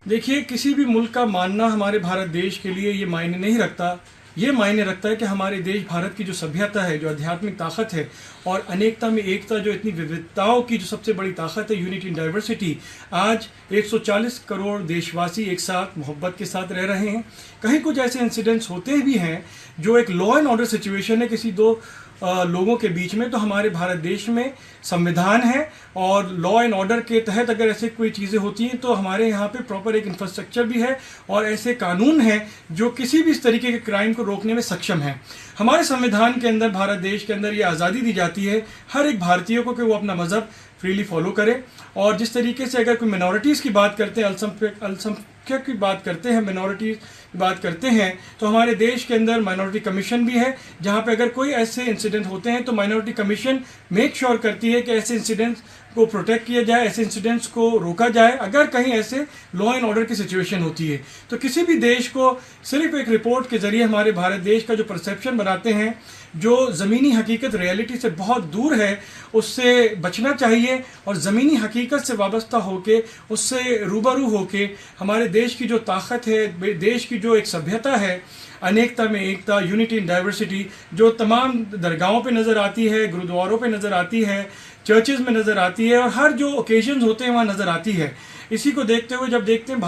देखिए, किसी भी मुल्क का मानना हमारे भारत देश के लिए ये मायने नहीं रखता। ये मायने रखता है कि हमारे देश भारत की जो सभ्यता है, जो आध्यात्मिक ताकत है और अनेकता में एकता, जो इतनी विविधताओं की जो सबसे बड़ी ताकत है, यूनिटी इन डाइवर्सिटी। आज 140 करोड़ देशवासी एक साथ मोहब्बत के साथ रह रहे हैं। कहीं कुछ ऐसे इंसिडेंट्स होते भी हैं जो एक लॉ एंड ऑर्डर सिचुएशन है किसी दो लोगों के बीच में, तो हमारे भारत देश में संविधान है और लॉ एंड ऑर्डर के तहत अगर ऐसे कोई चीज़ें होती हैं तो हमारे यहाँ पे प्रॉपर एक इंफ्रास्ट्रक्चर भी है और ऐसे कानून हैं जो किसी भी इस तरीके के क्राइम को रोकने में सक्षम है। हमारे संविधान के अंदर, भारत देश के अंदर ये आज़ादी दी जाती है हर एक भारतीय को कि वो अपना मज़हब फ्रीली फॉलो करे। और जिस तरीके से अगर कोई मिनॉरिटीज़ की बात करते हैं, अल्पसंख्यक की बात करते हैं, मिनॉरिटीज़ की बात करते हैं, तो हमारे देश के अंदर माइनॉरिटी कमीशन भी है, जहां पे अगर कोई ऐसे इंसिडेंट होते हैं तो माइनॉरिटी कमीशन मेक श्योर करती है कि ऐसे इंसिडेंट्स को प्रोटेक्ट किया जाए, ऐसे इंसिडेंट्स को रोका जाए अगर कहीं ऐसे लॉ एंड ऑर्डर की सिचुएशन होती है। तो किसी भी देश को सिर्फ एक रिपोर्ट के जरिए हमारे भारत देश का जो परसेप्शन बनाते हैं, जो ज़मीनी हकीकत रियलिटी से बहुत दूर है, उससे बचना चाहिए और ज़मीनी हकीकत से वाबस्ता होके, उससे रूबरू होके हमारे देश की जो ताकत है, देश की जो एक सभ्यता है, अनेकता में एकता, यूनिटी इन डाइवर्सिटी, जो तमाम दरगाहों पे नज़र आती है, गुरुद्वारों पे नज़र आती है, चर्चेज़ में नज़र आती है और हर जो ओकेजन्स होते हैं वहाँ नज़र आती है। इसी को देखते हुए जब देखते हैं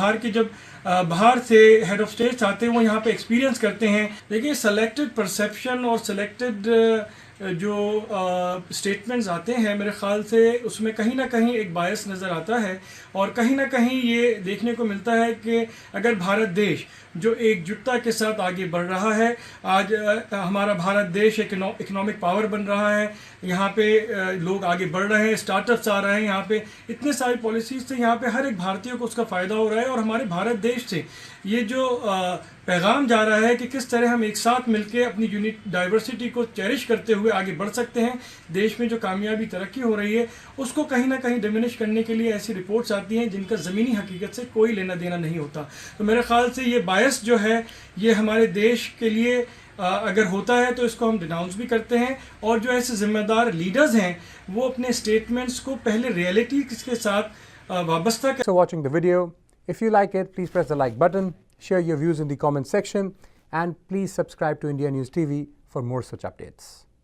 बाहर से हेड ऑफ स्टेट्स आते हैं, वो यहाँ पे एक्सपीरियंस करते हैं। देखिए, सेलेक्टेड परसेप्शन और सेलेक्टेड जो स्टेटमेंट्स आते हैं, मेरे ख्याल से उसमें कहीं ना कहीं एक बायस नज़र आता है और कहीं ना कहीं ये देखने को मिलता है कि अगर भारत देश जो एकजुटता के साथ आगे बढ़ रहा है, आज हमारा भारत देश एक इकोनॉमिक पावर बन रहा है, यहाँ पे लोग आगे बढ़ रहे हैं, स्टार्टअप्स आ रहे हैं, यहाँ पे इतने सारी पॉलिसीज से यहाँ पे हर एक भारतीय को उसका फ़ायदा हो रहा है। और हमारे भारत देश से ये जो पैगाम जा रहा है कि किस तरह हम एक साथ मिलकर अपनी यूनिट डाइवर्सिटी को चेरिश करते हुए आगे बढ़ सकते हैं। देश में जो कामयाबी तरक्की हो रही है उसको कहीं ना कहीं डिमिनिश करने के लिए ऐसी रिपोर्ट्स आती हैं जिनका ज़मीनी हकीकत से कोई लेना देना नहीं होता। तो मेरे ख्याल से ये बायस जो है, ये हमारे देश के लिए अगर होता है तो इसको हम डिनाउंस भी करते हैं और जो ऐसे जिम्मेदार लीडर्स हैं वो अपने स्टेटमेंट्स को पहले रियलिटी के साथ वाबस्ता कर। So watching the video, if you like it, please press the like button, share your views in the comment section, and please subscribe to India News TV for more such updates.